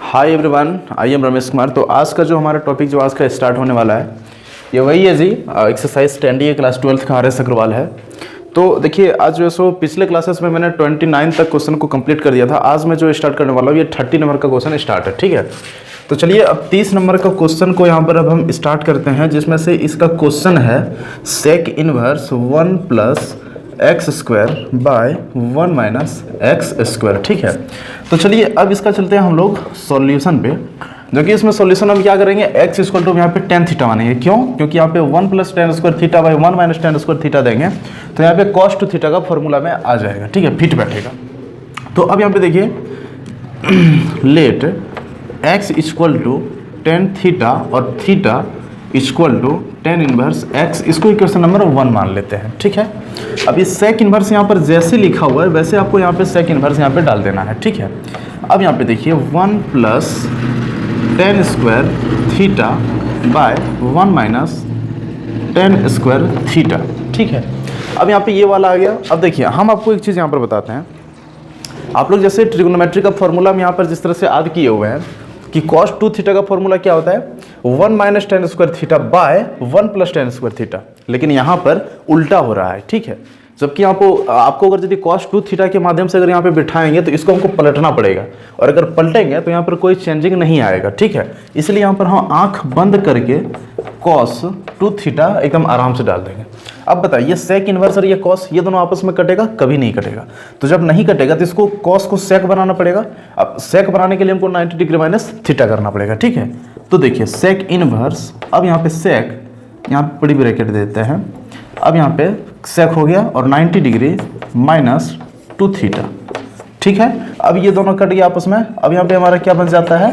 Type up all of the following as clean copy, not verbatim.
Hi everyone, I am Ramesh Kumar. तो आज का जो हमारा टॉपिक जो आज का स्टार्ट होने वाला है ये वही है जी, एक्सरसाइज 10D क्लास 12th का RS अग्रवाल है। तो देखिए आज जो है सो पिछले क्लासेस में मैंने 29 तक क्वेश्चन को कंप्लीट कर दिया था। आज मैं जो स्टार्ट करने वाला हूँ ये 30 नंबर का क्वेश्चन स्टार्ट है, ठीक है। तो चलिए अब 30 नंबर का क्वेश्चन को यहाँ पर अब हम स्टार्ट करते हैं, जिसमें से इसका क्वेश्चन है sec inverse 1 plus x square by 1 minus x square, ठीक है। तो चलिए अब इसका चलते हैं हम लोग सॉल्यूशन पे, जो कि इसमें सॉल्यूशन हम क्या करेंगे, एक्स इक्वल टू यहाँ पे टेन थीटा मानेंगे। क्यों? क्योंकि यहाँ पे 1 plus ten square theta by 1 minus ten square theta देंगे तो यहाँ पे कॉस टू थीटा का फॉर्मूला में आ जाएगा, ठीक है, फिट बैठेगा। तो अब यहाँ पे देखिए let x equal to tan theta और theta equal to tan inverse x, इसको इक्वेशन नंबर 1 मान लेते हैं, ठीक है। अब ये सेक इनवर्स यहाँ पर जैसे लिखा हुआ है वैसे आपको यहाँ पे सेक इनवर्स यहाँ पे डाल देना है, ठीक है। अब यहाँ पे देखिए 1 plus ten square theta by 1 minus ten square theta, ठीक है। अब यहाँ पे ये वाला आ गया। अब देखिए हम आपको एक चीज़ यहाँ पर बताते हैं, आप लोग जैसे ट्रिग्नोमेट्री का फॉर्मूला हम यहाँ पर जिस तरह से याद किए हुए हैं कि cos 2 थीटा का फॉर्मूला क्या होता है, 1 minus ten square theta by 1 plus ten square theta, लेकिन यहाँ पर उल्टा हो रहा है, ठीक है। जबकि आपको अगर यदि cos 2 थीटा के माध्यम से अगर यहाँ पे बिठाएंगे तो इसको हमको पलटना पड़ेगा, और अगर पलटेंगे तो यहाँ पर कोई चेंजिंग नहीं आएगा, ठीक है। इसलिए यहाँ पर हम आंख बंद करके cos 2 थीटा एकदम आराम से डाल देंगे। अब बताइए सेक इनवर्स और ये कॉस, ये दोनों आपस में कटेगा? कभी नहीं कटेगा। तो जब नहीं कटेगा तो इसको कॉस को सेक बनाना पड़ेगा। अब सेक बनाने के लिए हमको 90 डिग्री माइनस थीटा करना पड़ेगा, ठीक है। तो देखिए सेक इनवर्स, अब यहाँ पे सेक, यहाँ पे बड़ी ब्रैकेट देते हैं, अब यहाँ पे सेक हो गया और 90 डिग्री माइनस 2 थीटा, ठीक है। अब ये दोनों कट गया आपस में। अब यहाँ पे हमारा क्या बन जाता है,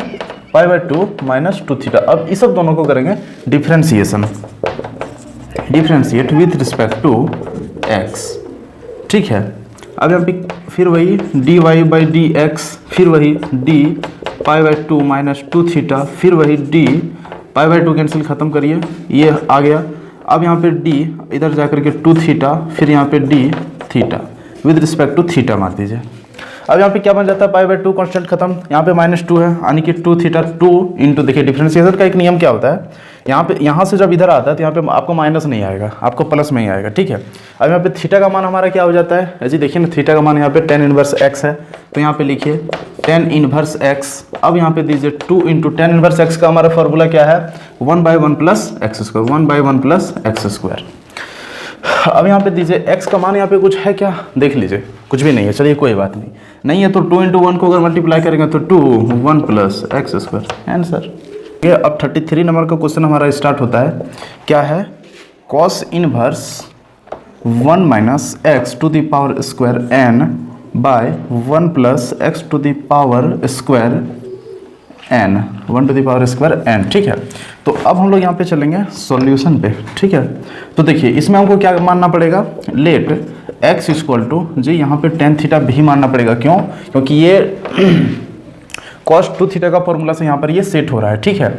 पाई बाई 2 माइनस 2 थीटा। अब इस सब दोनों को करेंगे differentiation, differentiate with respect to x, ठीक है। अब यहाँ पे फिर वही d y by d x, फिर वही d pi by 2 minus 2 theta, फिर वही डी पाई बाई 2 कैंसिल खत्म करिए, ये आ गया। अब यहाँ पे डी इधर जाकर के 2 थीटा, फिर यहाँ पे d theta with respect to theta मार दीजिए। अब यहाँ पे क्या बन जाता है, पाई बाई 2 कॉन्स्टेंट खत्म, यहाँ पे माइनस 2 है, यानी कि 2 थीटा 2 इंटू, देखिए डिफ्रेंशिएशन का एक नियम क्या होता है, यहाँ से जब इधर आता है तो यहाँ पे आपको माइनस नहीं आएगा, आपको प्लस में ही आएगा, ठीक है। अब यहाँ पे थीटा का मान हमारा क्या हो जाता है जी, देखिए ना थीटा का मान यहाँ पे टेन इनवर्स एक्स है, तो यहाँ पे लिखिए टेन इनवर्स एक्स। अब यहाँ पे दीजिए 2 इंटू टेन इनवर्स एक्स का हमारा फॉर्मूला क्या है, 1 by 1 plus x square, 1 by 1 plus x square. अब यहाँ पे दीजिए x का मान यहाँ पे कुछ है क्या, देख लीजिए, कुछ भी नहीं है, चलिए कोई बात नहीं है। तो 2 इंटू 1 को अगर मल्टीप्लाई करेंगे तो 2 1 प्लस एक्स स्क्वायर आंसर। अब 33 नंबर का क्वेश्चन हमारा स्टार्ट होता है, क्या है, cos inverse 1 minus x to the power square n by 1 plus x to the power square n, 1 to the power square n, ठीक है। तो अब हम लोग यहाँ पे चलेंगे सॉल्यूशन पे, ठीक है। तो देखिए इसमें हमको क्या मानना पड़ेगा, लेट x इक्वल टू जी, यहाँ पे टेन थीटा भी मानना पड़ेगा। क्यों? क्योंकि ये cos 2 थीटा का फॉर्मूला से यहाँ पर ये सेट हो रहा है, ठीक है।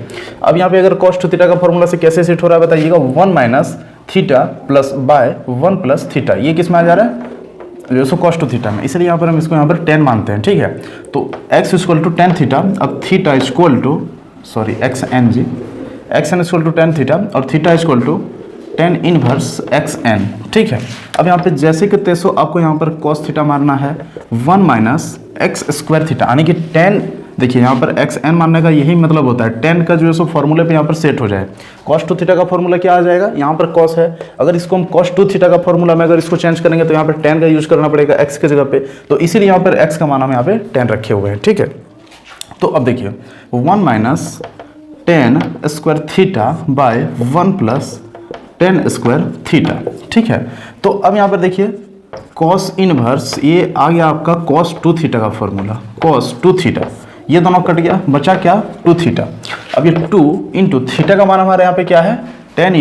अब यहाँ पे अगर cos 2 थीटा का फॉर्मूला से कैसे सेट हो रहा है बताइएगा, 1 minus theta plus by 1 plus theta, ये किस में आ जा रहा है, जो सो cos 2 थीटा में, इसलिए यहाँ पर हम इसको यहाँ पर 10 मानते हैं, ठीक है। तो x equal to tan theta, अब theta equal to x n जी, x n equal to tan theta और theta equal to tan inverse x n, ठीक है। अब यहाँ पे जैसे कि तैसो आपको यहाँ पर cos थीटा मारना है 1 माइनस एक्स स्क्वायर थीटा, यानी कि 10, देखिए यहाँ पर एक्स एन मानने का यही मतलब होता है 10 का जो है सो फॉर्मूले पे यहाँ पर सेट हो जाए। cos 2 थीटा का फॉर्मूला क्या आ जाएगा, यहाँ पर cos है, अगर इसको हम cos 2 थीटा का फॉर्मूला में अगर इसको चेंज करेंगे तो यहाँ पर 10 का यूज करना पड़ेगा x के जगह पे, तो इसीलिए यहाँ पर x का मान हम यहाँ पे 10 रखे हुए हैं, ठीक है। तो अब देखिए 1 minus ten square theta by 1 plus ten square theta, ठीक है। तो अब यहाँ पर देखिए cos इनवर्स, ये आ गया आपका cos 2 थीटा का फॉर्मूला, cos 2 थीटा, ये दोनों कट गया, बचा क्या, 2 थीटा। अब ये 2 इंटू थीटा का मान हमारे यहाँ पे क्या है, टेन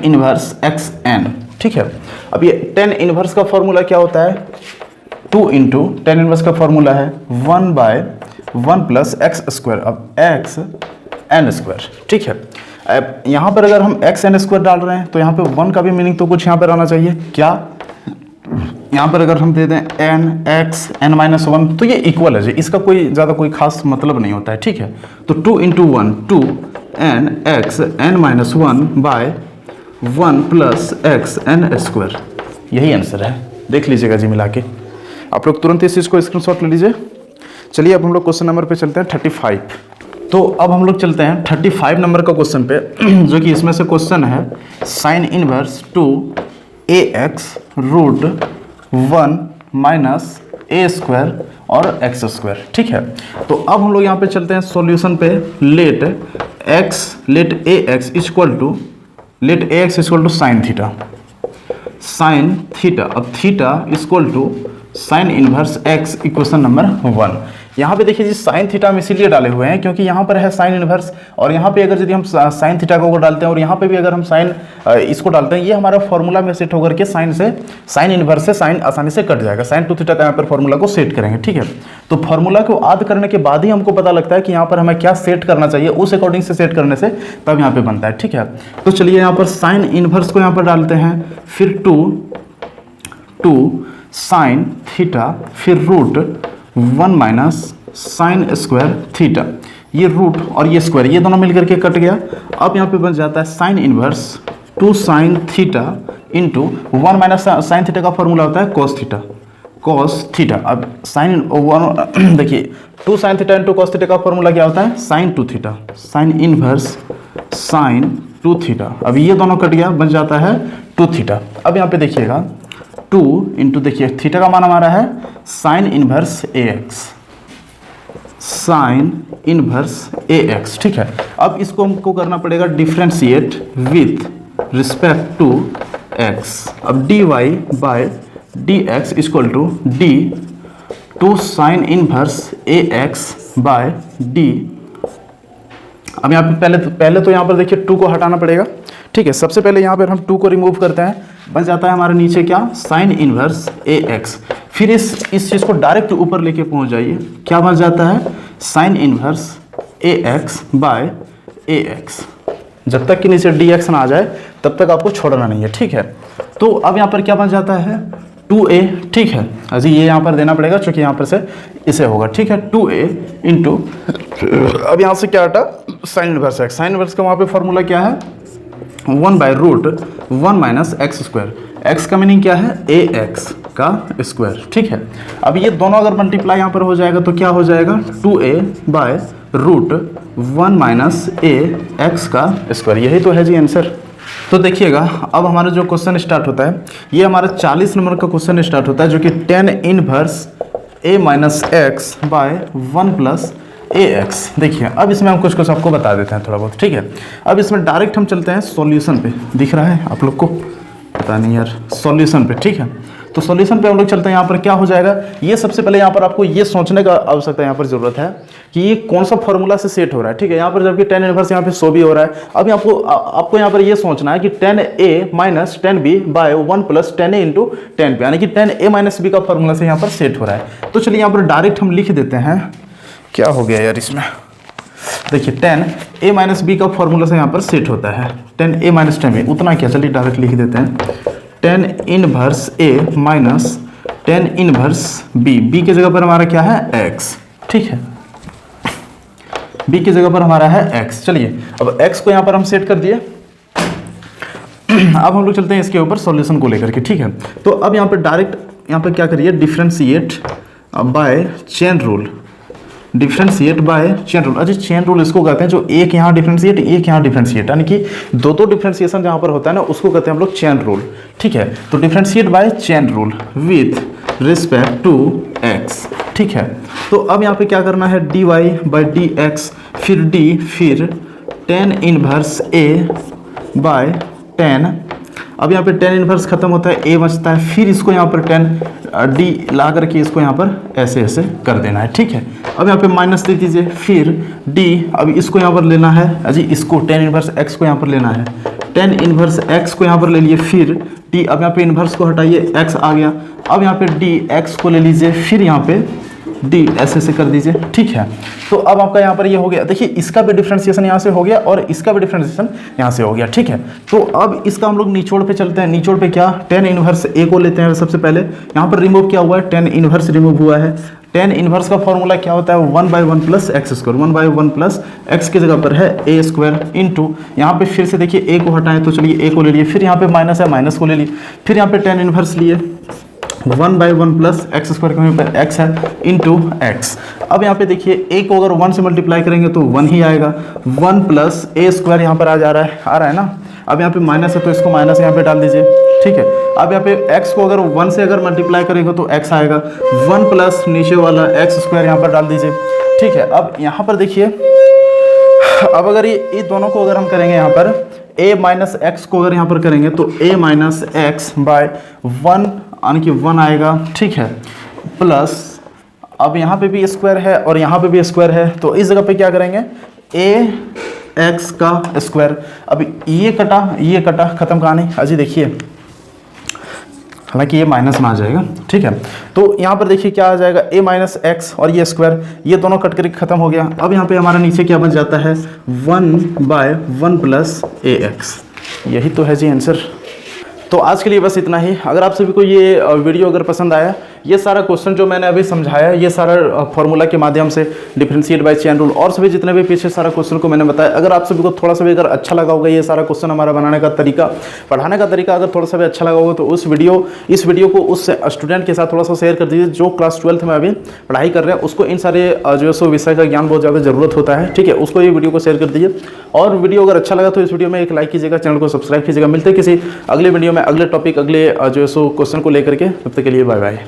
इनवर्स एक्स एन, ठीक है। अब ये टेन इनवर्स का फॉर्मूला क्या होता है, 2 इंटू टेन इनवर्स का फॉर्मूला है 1 बाय 1 प्लस एक्स स्क्वायर, अब एक्स एन स्क्वायर, ठीक है। अब यहाँ पर अगर हम एक्स एन स्क्वायर डाल रहे हैं तो यहाँ पे 1 का भी मीनिंग तो कुछ यहाँ पर आना चाहिए, क्या, यहाँ पर अगर हम दे दें n x n minus one, तो ये इक्वल है जी, इसका कोई ज़्यादा कोई खास मतलब नहीं होता है, ठीक है। तो 2 into one 2 n x n minus one by 1 plus x n square, यही आंसर है। देख लीजिएगा जी मिला के, आप लोग तुरंत इस चीज़ को स्क्रीनशॉट ले लीजिए। चलिए अब हम लोग क्वेश्चन नंबर पे चलते हैं 35। तो अब हम लोग चलते हैं 35 नंबर का क्वेश्चन पे, जो कि इसमें से क्वेश्चन है sine inverse 2ax root 1 minus a square और एक्स स्क्वायर, ठीक है। तो अब हम लोग यहाँ पे चलते हैं सॉल्यूशन पे। Let a x equal to sine theta, sine theta, अब theta equal to sine inverse x, equation number 1। यहाँ पे देखिए जी साइन थीटा हम इसीलिए डाले हुए हैं क्योंकि यहाँ पर है साइन इनवर्स, और यहाँ पे अगर यदि हम साइन थीटा को डालते हैं और यहाँ पे भी अगर हम साइन इसको डालते हैं, ये हमारा फॉर्मूला में सेट होकर के साइन इनवर्स से साइन आसानी से कट जाएगा। साइन टू थीटा का यहाँ पर फॉर्मूला को सेट करेंगे, ठीक है। तो फॉर्मूला को याद करने के बाद ही हमको पता लगता है कि यहाँ पर हमें क्या सेट करना चाहिए, उस अकॉर्डिंग से सेट करने से तब यहाँ पे बनता है, ठीक है। तो चलिए यहाँ पर साइन इनवर्स को यहाँ पर डालते हैं, फिर टू साइन थीटा, फिर root 1 minus sine square theta, ये रूट और ये स्क्वायर ये दोनों मिलकर के कट गया। अब यहाँ पे बन जाता है sine inverse 2 sine theta into 1 minus sine theta का फॉर्मूला होता है कॉस थीटा। अब साइन 1 देखिए 2 sine theta into cos theta का फॉर्मूला क्या होता है, sine 2 theta, sine inverse sine 2 theta. अब ये दोनों कट गया, बन जाता है 2 थीटा। अब यहाँ पे देखिएगा 2 इंटू, देखिए थीटा का मान हमारा है sine inverse a x, sine inverse a x, ठीक है। अब इसको हमको करना पड़ेगा differentiate with respect to x. अब d y by d x equal to d 2 sine inverse a x by d. अब यहाँ पे पहले तो यहाँ पर देखिए 2 को हटाना पड़ेगा, ठीक है। सबसे पहले यहाँ पर हम 2 को रिमूव करते हैं, बन जाता है हमारे नीचे क्या, साइन इनवर्स ए एक्स। फिर इस चीज़ को डायरेक्ट ऊपर लेके पहुँच जाइए, क्या बन जाता है, sine inverse a x bye A x. जब तक कि नीचे डी एक्स ना आ जाए तब तक आपको छोड़ना नहीं है, ठीक है। तो अब यहाँ पर क्या बन जाता है 2a, ठीक है। अजी ये यहाँ पर देना पड़ेगा क्योंकि यहाँ पर से इसे होगा, ठीक है। 2a इंटू, अब यहाँ से क्या हटा, sine inverse x. Sine inverse का वहाँ पे फॉर्मूला क्या है, 1 by root 1 minus x square. X का मीनिंग क्या है, ए एक्स का स्क्वायर, ठीक है। अब ये दोनों अगर मल्टीप्लाई यहाँ पर हो जाएगा तो क्या हो जाएगा, 2a by root 1 minus a x का स्क्वायर, यही तो है जी आंसर। तो देखिएगा अब हमारा जो क्वेश्चन स्टार्ट होता है, ये हमारा 40 नंबर का क्वेश्चन स्टार्ट होता है, जो कि tan inverse a minus x by 1 plus a x. देखिए अब इसमें हम कुछ आपको बता देते हैं थोड़ा बहुत, ठीक है। अब इसमें डायरेक्ट हम चलते हैं सॉल्यूशन पे, दिख रहा है आप लोग को, पता नहीं यार, सॉल्यूशन पे, ठीक है। तो सॉल्यूशन पे हम लोग चलते हैं। यहाँ पर क्या हो जाएगा, ये सबसे पहले यहाँ पर आपको ये सोचने का आवश्यकता यहाँ पर जरूरत है कि ये कौन सा फॉर्मूला से सेट हो रहा है, ठीक है। यहाँ पर जबकि tan इनवर्स यहाँ पे शो भी हो रहा है। अभी आपको यहाँ पर ये सोचना है कि tan a minus tan b by 1 plus tan a into tan b, यानी कि tan a माइनस b का फॉर्मूला से यहाँ पर सेट हो रहा है। तो चलिए यहाँ पर डायरेक्ट हम लिख देते हैं, क्या हो गया यार इसमें, देखिए tan a माइनस बी का फॉर्मूला से यहाँ पर सेट होता है, tan a minus tan b, उतना क्या, चलिए डायरेक्ट लिख देते हैं tan inverse a minus tan inverse b। b की जगह पर हमारा क्या है, x, ठीक है। b की जगह पर हमारा है x। चलिए अब x को यहाँ पर हम सेट कर दिए। अब हम लोग चलते हैं इसके ऊपर सॉल्यूशन को लेकर के, ठीक है। तो अब यहाँ पर डायरेक्ट यहाँ पर क्या करिए, differentiate by chain rule, differentiate by chain rule. अच्छा चेन रूल इसको कहते हैं, जो एक यहाँ डिफ्रेंशिएट एक यहाँ डिफ्रेंशिएट, यानी कि दो डिफ्रेंशिएशन जहाँ पर होता है ना, उसको कहते हैं हम लोग चेन रूल, ठीक है। तो differentiate by chain rule with respect to x, ठीक है। तो अब यहाँ पे क्या करना है, d y by d x, फिर डी, फिर tan inverse a by tan। अब यहाँ पे tan इनवर्स खत्म होता है, a बचता है, फिर इसको यहाँ पर tan d ला करके इसको यहाँ पर ऐसे ऐसे कर देना है, ठीक है। अब यहाँ पे माइनस दे दीजिए, फिर d, अब इसको यहाँ पर लेना है अजी, इसको tan इनवर्स x को यहाँ पर लेना है, tan इनवर्स x को यहाँ पर ले लिए, फिर d, अब यहाँ पे इनवर्स को हटाइए, x आ गया। अब यहाँ पे d x को ले लीजिए, फिर यहाँ पे डी ऐसे कर दीजिए, ठीक है। तो अब आपका यहाँ पर ये हो गया, देखिए इसका भी डिफरेंशिएशन यहाँ से हो गया और इसका भी डिफरेंशिएशन यहाँ से हो गया, ठीक है। तो अब इसका हम लोग निचोड़ पे चलते हैं। निचोड़ पे क्या, tan इनवर्स ए को लेते हैं सबसे पहले। यहाँ पर रिमूव क्या हुआ है, tan इनवर्स रिमूव हुआ है। tan इनवर्स का फॉर्मूला क्या होता है, 1/1 plus x square. 1/1 plus x की जगह पर है ए स्क्वायर इंटू, यहाँ पे फिर से देखिए ए को हटाएं तो चलिए ए को ले लिए, फिर यहाँ पे माइनस है माइनस को ले लिए, फिर यहाँ पे tan इनवर्स लिए 1/1 प्लस एक्स स्क्वायर के पे एक्स है इंटू एक्स। अब यहाँ पे देखिए ए को अगर 1 से मल्टीप्लाई करेंगे तो 1 ही आएगा। 1 प्लस ए स्क्वायर यहाँ पर आ रहा है ना। अब यहाँ पे माइनस है तो इसको माइनस यहाँ पे डाल दीजिए, ठीक है। अब यहाँ पे x को अगर 1 से अगर मल्टीप्लाई करेंगे तो x आएगा। 1 प्लस नीचे वाला एक्स स्क्वायर यहाँ पर डाल दीजिए, ठीक है। अब यहाँ पर देखिए, अब अगर ये दोनों को अगर हम करेंगे यहाँ पर a माइनस एक्स को अगर यहाँ पर करेंगे तो a माइनस एक्स बाय 1 यानी कि 1 आएगा, ठीक है। प्लस अब यहाँ पे भी स्क्वायर है और यहाँ पे भी स्क्वायर है, तो इस जगह पे क्या करेंगे, a एक्स का स्क्वायर। अब ये कटा खत्म कहानी। अजी देखिए, हालांकि ये माइनस में आ जाएगा, ठीक है। तो यहाँ पर देखिए क्या आ जाएगा, a माइनस एक्स और ये स्क्वायर, ये दोनों कट करके खत्म हो गया। अब यहाँ पे हमारा नीचे क्या बच जाता है, 1/1 प्लस ए एक्स। यही तो है जी आंसर। तो आज के लिए बस इतना ही। अगर आप सभी को ये वीडियो अगर पसंद आया, ये सारा क्वेश्चन जो मैंने अभी समझाया, ये सारा फॉर्मूला के माध्यम से डिफरेंशिएट बाय चेन रूल और सभी जितने भी पीछे सारा क्वेश्चन को मैंने बताया, अगर आप सभी को थोड़ा सा भी अगर अच्छा लगा होगा, ये सारा क्वेश्चन हमारा बनाने का तरीका, पढ़ाने का तरीका अगर थोड़ा सा भी अच्छा लगा होगा तो इस वीडियो को उस स्टूडेंट के साथ थोड़ा सा शेयर कर दीजिए जो क्लास 12th में अभी पढ़ाई कर रहे हैं। उसको इन सारे जो है सो विषय का ज्ञान बहुत ज़्यादा ज़रूरत होता है, ठीक है। उसको ये वीडियो को शेयर कर दीजिए और वीडियो अगर अच्छा लगा तो इस वीडियो में एक लाइक कीजिएगा, चैनल को सब्सक्राइब कीजिएगा। मिलते हैं किसी अगले वीडियो में अगले टॉपिक, अगले जो है सो क्वेश्चन को लेकर के। तब तक के लिए बाय बाय।